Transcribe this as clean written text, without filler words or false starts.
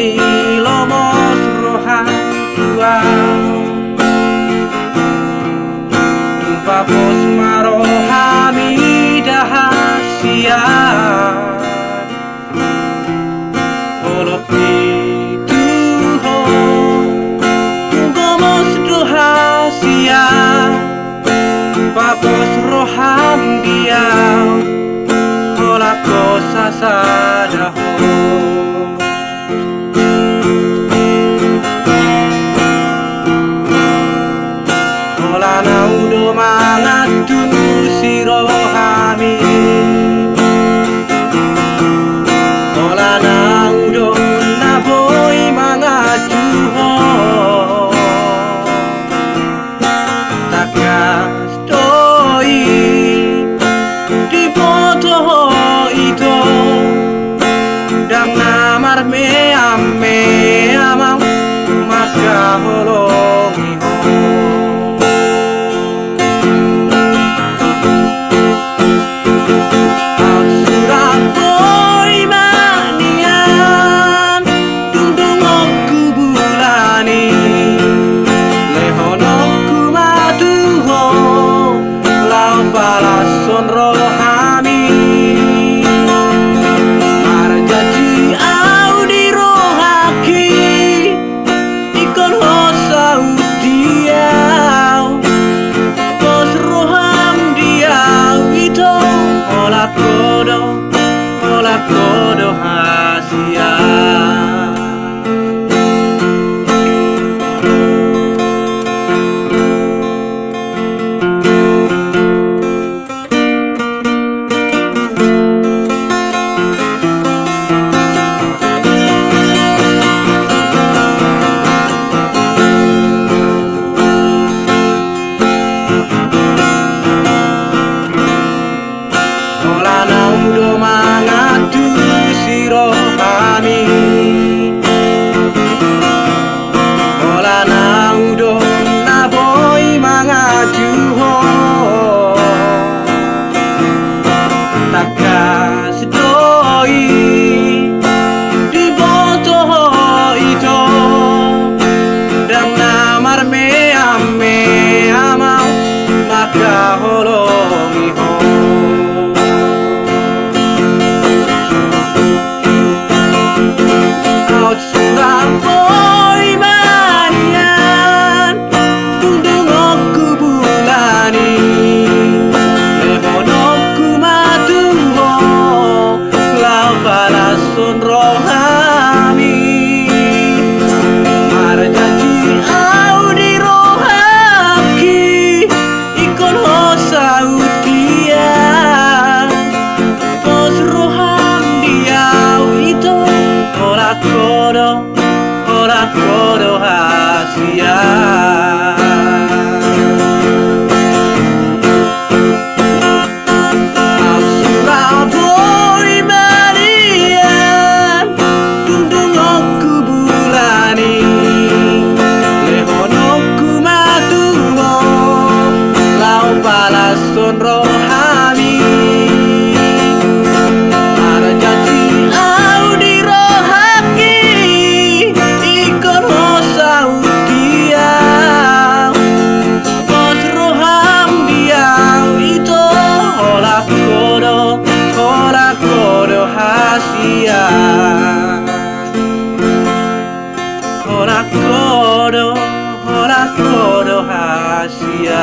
Ai lomos rohan tua Papos marohami dahasia Olok itu ho Gomos dohasia Papos roham dia Olak kosa sadaho Udo mangatun siro hami Olana udo naboy mangatu ho Takas doi di foto itu Dang namar me amang maka holongi ho Kodo hasia Olana udo mangatu siro kami Olana udo naboy mangaju ho Takas doi di boto itu Dang namar me amau maka holongi ho Boy manian tundungokku bulani lehonokku matuho lau balason rohami marjanji au di rohaki ikon hosaut dia pos roham dia itu ora kodo hasia Boy marian tundungokku bulani lehonokku matuho lau balason rohami marjanji au di rohaki ikon hosaut dia pos roham dia itu olak kodo hasia olak kodo hasia